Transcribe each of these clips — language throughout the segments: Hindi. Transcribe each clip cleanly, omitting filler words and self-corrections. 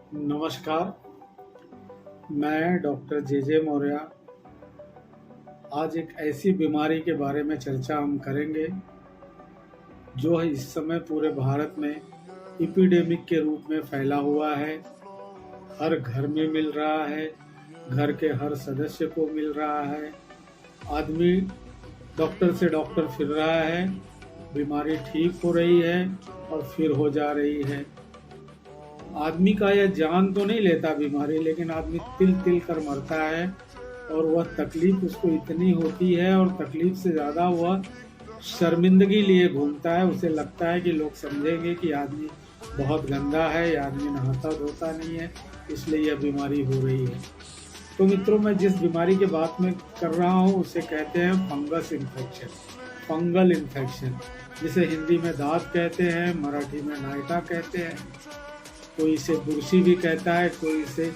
नमस्कार, मैं डॉक्टर जे मौर्य। आज एक ऐसी बीमारी के बारे में चर्चा हम करेंगे जो है इस समय पूरे भारत में एपिडेमिक के रूप में फैला हुआ है। हर घर में मिल रहा है, घर के हर सदस्य को मिल रहा है। आदमी डॉक्टर से डॉक्टर फिर रहा है, बीमारी ठीक हो रही है और फिर हो जा रही है। आदमी का यह जान तो नहीं लेता बीमारी, लेकिन आदमी तिल तिल कर मरता है और वह तकलीफ उसको इतनी होती है और तकलीफ से ज़्यादा वह शर्मिंदगी लिए घूमता है। उसे लगता है कि लोग समझेंगे कि आदमी बहुत गंदा है, या आदमी नहाता धोता नहीं है, इसलिए यह बीमारी हो रही है। तो मित्रों, मैं जिस बीमारी की बात में कर रहा हूँ उसे कहते हैं फंगस इन्फेक्शन, फंगल इन्फेक्शन, जिसे हिंदी में दांत कहते हैं, मराठी में नायटा कहते हैं। कोई इसे बुरशी भी कहता है, कोई इसे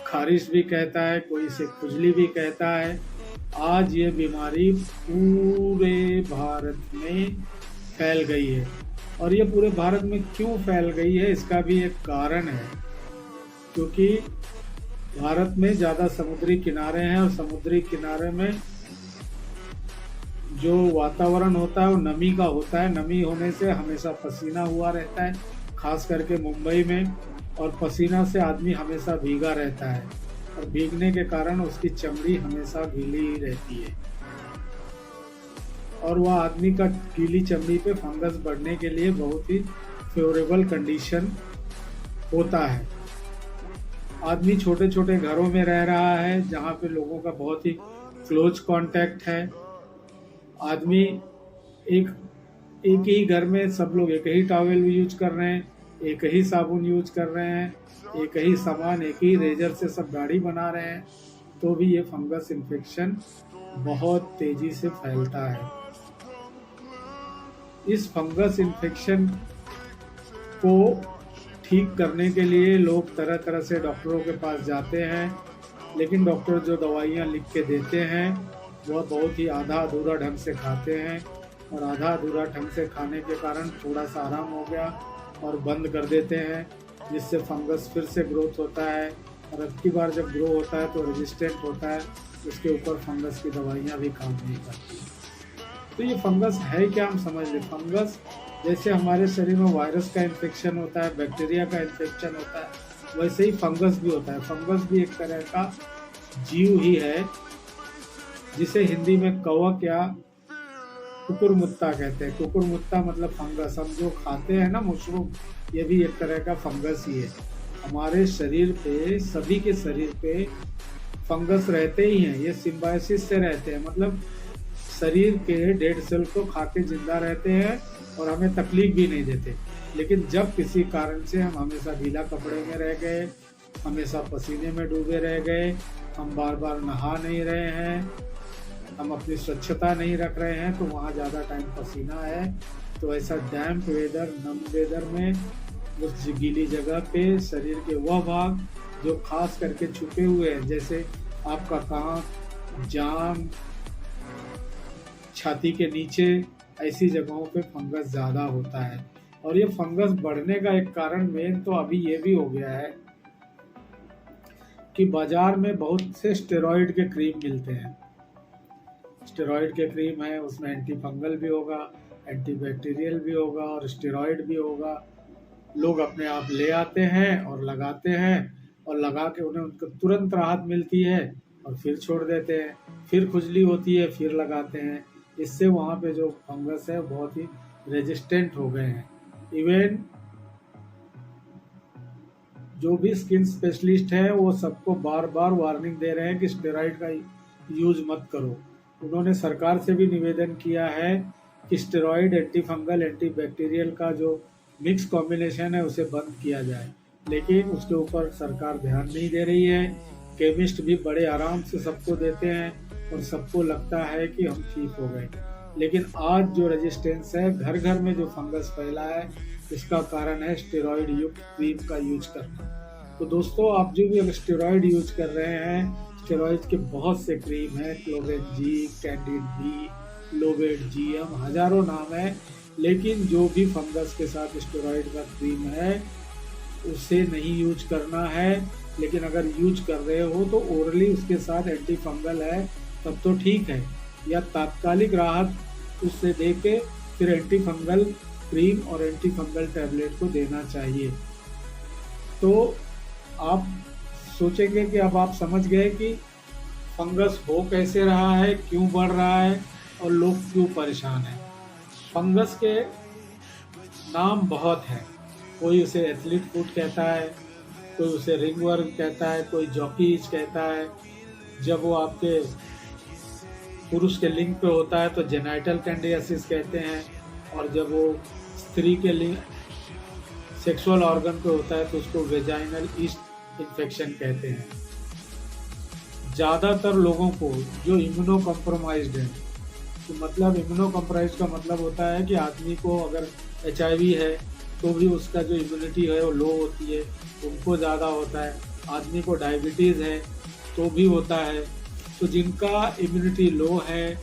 खारिश भी कहता है, कोई इसे खुजली भी कहता है। आज ये बीमारी पूरे भारत में फैल गई है, और ये पूरे भारत में क्यों फैल गई है इसका भी एक कारण है। क्योंकि भारत में ज़्यादा समुद्री किनारे हैं और समुद्री किनारे में जो वातावरण होता है वो नमी का होता है। नमी होने से हमेशा पसीना हुआ रहता है, खास करके मुंबई में, और पसीना से आदमी हमेशा भीगा रहता है, और भीगने के कारण उसकी चमड़ी हमेशा गीली ही रहती है, और वह आदमी का गीली चमड़ी पे फंगस बढ़ने के लिए बहुत ही फेवरेबल कंडीशन होता है। आदमी छोटे छोटे घरों में रह रहा है जहाँ पे लोगों का बहुत ही क्लोज कांटेक्ट है। आदमी एक एक ही घर में सब लोग एक ही टॉवेल यूज कर रहे हैं, एक ही साबुन यूज कर रहे हैं, एक ही सामान, एक ही रेजर से सब दाढ़ी बना रहे हैं, तो भी ये फंगस इन्फेक्शन बहुत तेजी से फैलता है। इस फंगस इन्फेक्शन को ठीक करने के लिए लोग तरह तरह से डॉक्टरों के पास जाते हैं, लेकिन डॉक्टर जो दवाइयाँ लिख के देते हैं वह बहुत ही आधा अधूरा ढंग से खाते हैं, और आधा अधूरा ढंग से खाने के कारण थोड़ा सा आराम हो गया और बंद कर देते हैं, जिससे फंगस फिर से ग्रोथ होता है, और अब की बार जब ग्रो होता है तो रेजिस्टेंट होता है, उसके ऊपर फंगस की दवाइयाँ भी काम नहीं करती। तो ये फंगस है क्या, हम समझ लें। फंगस जैसे हमारे शरीर में वायरस का इन्फेक्शन होता है, बैक्टीरिया का इन्फेक्शन होता है, वैसे ही फंगस भी होता है। फंगस भी एक तरह का जीव ही है, जिसे हिंदी में कवक या कुकुरमुत्ता कहते हैं। कुकुरमुत्ता मतलब फंगस। हम जो खाते हैं ना मशरूम, ये भी एक तरह का फंगस ही है। हमारे शरीर पे, सभी के शरीर पे फंगस रहते ही हैं। ये सिम्बायोसिस से रहते हैं, मतलब शरीर के डेड सेल को खा के जिंदा रहते हैं और हमें तकलीफ भी नहीं देते। लेकिन जब किसी कारण से हम हमेशा गीला कपड़े में रह गए, हमेशा पसीने में डूबे रह गए, हम बार बार नहा नहीं रहे हैं, हम अपनी स्वच्छता नहीं रख रहे हैं, तो वहाँ ज़्यादा टाइम पसीना है, तो ऐसा डैम्प वेदर, नम वेदर में उस गीली जगह पे शरीर के वह भाग जो खास करके छुपे हुए हैं, जैसे आपका कान, जांघ, छाती के नीचे, ऐसी जगहों पे फंगस ज़्यादा होता है। और ये फंगस बढ़ने का एक कारण मेन तो अभी ये भी हो गया है कि बाजार में बहुत से स्टेरॉइड के क्रीम मिलते हैं। स्टेरॉइड के क्रीम है, उसमें एंटी फंगल भी होगा, एंटी बैक्टीरियल भी होगा और स्टेरॉइड भी होगा। लोग अपने आप ले आते हैं और लगाते हैं, और लगा के उन्हें उनको तुरंत राहत मिलती है और फिर छोड़ देते हैं, फिर खुजली होती है, फिर लगाते हैं। इससे वहाँ पे जो फंगस है बहुत ही रेजिस्टेंट हो गए हैं। इवन जो भी स्किन स्पेशलिस्ट है वो सबको बार बार वार्निंग दे रहे हैं कि स्टेरॉइड का यूज मत करो। उन्होंने सरकार से भी निवेदन किया है कि steroid, anti fungal, anti bacterial का जो मिक्स कॉम्बिनेशन है उसे बंद किया जाए, लेकिन उसके ऊपर सरकार ध्यान नहीं दे रही है। केमिस्ट भी बड़े आराम से सबको देते हैं और सबको लगता है कि हम ठीक हो गए, लेकिन आज जो रेजिस्टेंस है, घर घर में जो फंगस फैला है, इसका कारण है स्टेरॉइड युक्त क्रीम का यूज करना। तो दोस्तों, आप जो भी अगर स्टेरॉइड यूज कर रहे हैं, स्टेरॉइड के बहुत से क्रीम हैं, क्लोवेन जी, कैंडिड बी, लोवेट जीएम, हजारों नाम है, लेकिन जो भी फंगस के साथ स्टेरॉइड का क्रीम है उसे नहीं यूज करना है। लेकिन अगर यूज कर रहे हो तो ओरली उसके साथ एंटी फंगल है तब तो ठीक है, या तात्कालिक राहत उससे दे के फिर एंटी फंगल क्रीम और एंटी फंगल टैबलेट को देना चाहिए। तो आप सोचेंगे कि अब आप समझ गए कि फंगस हो कैसे रहा है, क्यों बढ़ रहा है और लोग क्यों परेशान हैं। फंगस के नाम बहुत हैं। कोई उसे एथलीट फुट कहता है, कोई उसे रिंगवर्म कहता है, कोई जॉकीज कहता है। जब वो आपके पुरुष के लिंग पे होता है तो जेनाइटल कैंडिडियासिस कहते हैं, और जब वो स्त्री के लिंग सेक्सुअल ऑर्गन पे होता है तो उसको वेजाइनल ईस्ट इन्फेक्शन कहते हैं। ज़्यादातर लोगों को जो इम्यूनो कॉम्प्रोमाइज्ड है, तो मतलब इम्यूनो कॉम्प्रोमाइज का मतलब होता है कि आदमी को अगर HIV है तो भी उसका जो इम्यूनिटी है वो लो होती है, उनको ज़्यादा होता है। आदमी को डायबिटीज़ है तो भी होता है। तो जिनका इम्यूनिटी लो है,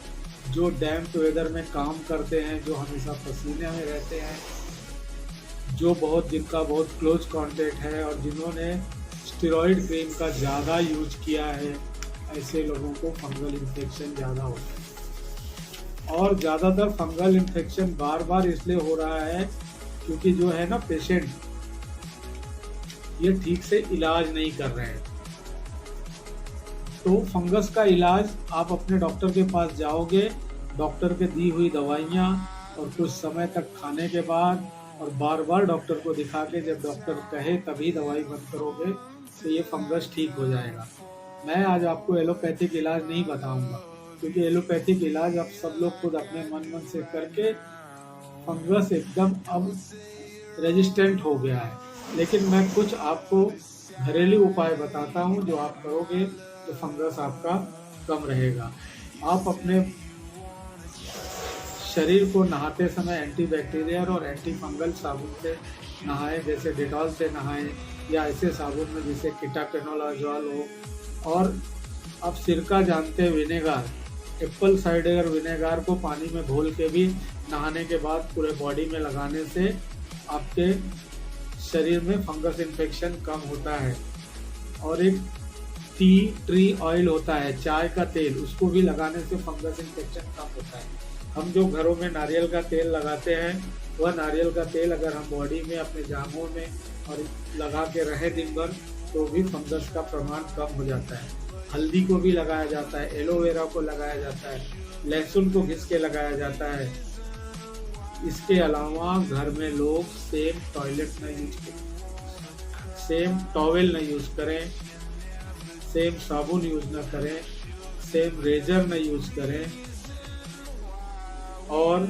जो डैम्प वेदर में काम करते हैं, जो हमेशा पसीने में रहते हैं, जिनका बहुत क्लोज कांटेक्ट है और जिन्होंने स्टेरॉइड क्रीम का ज़्यादा यूज किया है, ऐसे लोगों को फंगल इन्फेक्शन ज़्यादा होता है। और ज़्यादातर फंगल इन्फेक्शन बार बार इसलिए हो रहा है क्योंकि जो है ना पेशेंट ये ठीक से इलाज नहीं कर रहे हैं। तो फंगस का इलाज आप अपने डॉक्टर के पास जाओगे, डॉक्टर के दी हुई दवाइयाँ और कुछ समय तक खाने के बाद और बार बार डॉक्टर को दिखा के जब डॉक्टर कहे तभी दवाई बंद करोगे तो ये फंगस ठीक हो जाएगा। मैं आज आपको एलोपैथिक इलाज नहीं बताऊंगा क्योंकि एलोपैथिक इलाज आप सब लोग खुद अपने मन से करके फंगस एकदम अब रेजिस्टेंट हो गया है। लेकिन मैं कुछ आपको घरेलू उपाय बताता हूँ जो आप करोगे तो फंगस आपका कम रहेगा। आप अपने शरीर को नहाते समय एंटीबैक्टीरियल और एंटी फंगल साबुन से नहाएं, जैसे डेटॉल से नहाएं या ऐसे साबुन में जैसे कीटाकेनोलाजोल हो। और आप सिरका जानते हैं, विनेगार, एप्पल साइडर विनेगार को पानी में घोल के भी नहाने के बाद पूरे बॉडी में लगाने से आपके शरीर में फंगस इन्फेक्शन कम होता है। और एक ट्री ऑयल होता है, चाय का तेल, उसको भी लगाने से फंगस इन्फेक्शन कम होता है। हम जो घरों में नारियल का तेल लगाते हैं, वह नारियल का तेल अगर हम बॉडी में अपने जांघों में और लगा के रहे दिन भर तो भी फंगस का प्रमाण कम हो जाता है। हल्दी को भी लगाया जाता है, एलोवेरा को लगाया जाता है, लहसुन को घिस के लगाया जाता है। इसके अलावा घर में लोग सेम टॉयलेट न यूज करें, सेम टॉवेल न यूज करें, सेम साबुन यूज न करें, सेम रेजर न यूज करें। और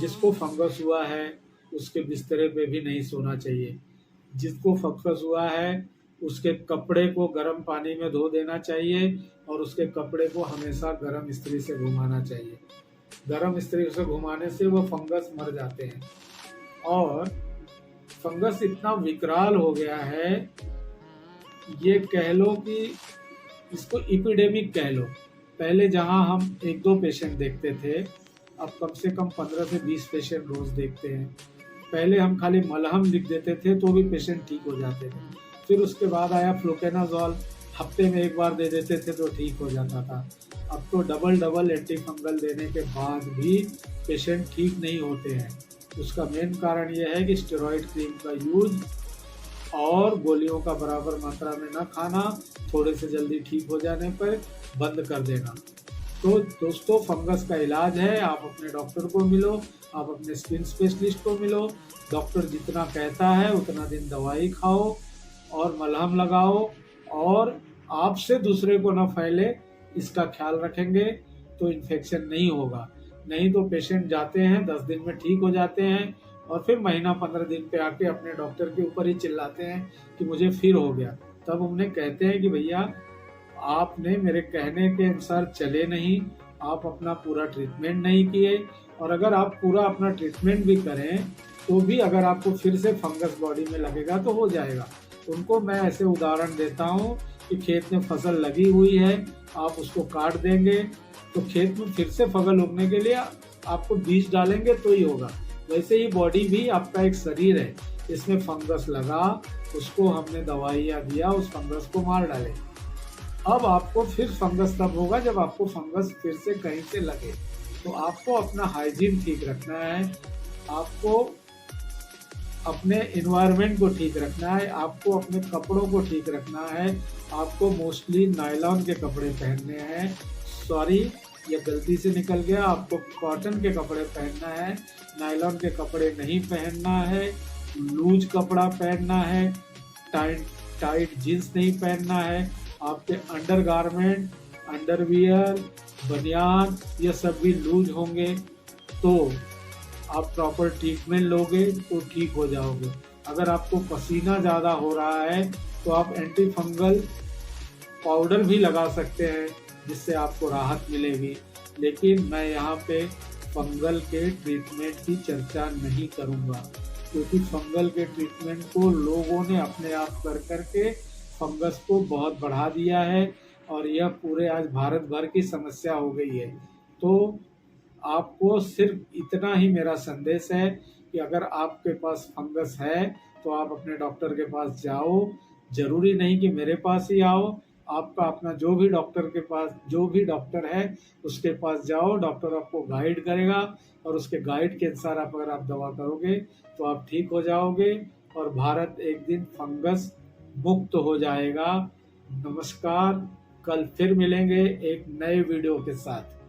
जिसको फंगस हुआ है उसके बिस्तरे पे भी नहीं सोना चाहिए। जिसको फंगस हुआ है उसके कपड़े को गर्म पानी में धो देना चाहिए और उसके कपड़े को हमेशा गर्म इस्त्री से घुमाना चाहिए। गर्म इस्त्री से घुमाने से वो फंगस मर जाते हैं। और फंगस इतना विकराल हो गया है, ये कह लो कि इसको एपिडेमिक कह लो। पहले जहां हम 1-2 पेशेंट देखते थे, अब कम से कम 15 से 20 पेशेंट रोज देखते हैं। पहले हम खाली मलहम लिख देते थे तो भी पेशेंट ठीक हो जाते थे। फिर उसके बाद आया फ्लुकेनाजोल, हफ्ते में 1 बार दे देते थे तो ठीक हो जाता था। अब तो डबल एंटी फंगल देने के बाद भी पेशेंट ठीक नहीं होते हैं। उसका मेन कारण यह है कि स्टेरॉइड क्रीम का यूज और गोलियों का बराबर मात्रा में न खाना, थोड़े से जल्दी ठीक हो जाने पर बंद कर देना। तो दोस्तों, फंगस का इलाज है, आप अपने डॉक्टर को मिलो, आप अपने स्किन स्पेशलिस्ट को मिलो। डॉक्टर जितना कहता है उतना दिन दवाई खाओ और मलहम लगाओ, और आपसे दूसरे को न फैले इसका ख्याल रखेंगे तो इन्फेक्शन नहीं होगा। नहीं तो पेशेंट जाते हैं, 10 दिन में ठीक हो जाते हैं और फिर महीना 15 दिन पे आके अपने डॉक्टर के ऊपर ही चिल्लाते हैं कि मुझे फिर हो गया। तब उन्हें कहते हैं कि भैया आपने मेरे कहने के अनुसार चले नहीं, आप अपना पूरा ट्रीटमेंट नहीं किए, और अगर आप पूरा अपना ट्रीटमेंट भी करें तो भी अगर आपको फिर से फंगस बॉडी में लगेगा तो हो जाएगा। उनको मैं ऐसे उदाहरण देता हूँ कि खेत में फसल लगी हुई है, आप उसको काट देंगे तो खेत में फिर से फसल उगने के लिए आपको बीज डालेंगे तो ही होगा। वैसे ही बॉडी भी आपका एक शरीर है, इसमें फंगस लगा, उसको हमने दवाइयाँ दिया, उस फंगस को मार डाले। अब आपको फिर फंगस तब होगा जब आपको फंगस फिर से कहीं से लगे। तो आपको अपना हाइजीन ठीक रखना है, आपको अपने इन्वायरमेंट को ठीक रखना है, आपको अपने कपड़ों को ठीक रखना है। आपको मोस्टली नायलॉन के कपड़े पहनने हैं। सॉरी, ये गलती से निकल गया, आपको कॉटन के कपड़े पहनना है, नायलॉन के कपड़े नहीं पहनना है। लूज कपड़ा पहनना है, टाइट टाइट जीन्स नहीं पहनना है। आपके अंडरगारमेंट, अंडरवियर, बनियान ये सब भी लूज होंगे, तो आप प्रॉपर ट्रीटमेंट लोगे तो ठीक हो जाओगे। अगर आपको पसीना ज़्यादा हो रहा है तो आप एंटी फंगल पाउडर भी लगा सकते हैं, जिससे आपको राहत मिलेगी। लेकिन मैं यहाँ पे फंगल के ट्रीटमेंट की चर्चा नहीं करूँगा, क्योंकि फंगल के ट्रीटमेंट को लोगों ने अपने आप कर करके फंगस को बहुत बढ़ा दिया है, और यह पूरे आज भारत भर की समस्या हो गई है। तो आपको सिर्फ इतना ही मेरा संदेश है कि अगर आपके पास फंगस है तो आप अपने डॉक्टर के पास जाओ। ज़रूरी नहीं कि मेरे पास ही आओ, आपका अपना जो भी डॉक्टर के पास, जो भी डॉक्टर है उसके पास जाओ। डॉक्टर आपको गाइड करेगा, और उसके गाइड के अनुसार आप अगर आप दवा करोगे तो आप ठीक हो जाओगे, और भारत एक दिन फंगस मुक्त हो जाएगा। नमस्कार, कल फिर मिलेंगे एक नए वीडियो के साथ।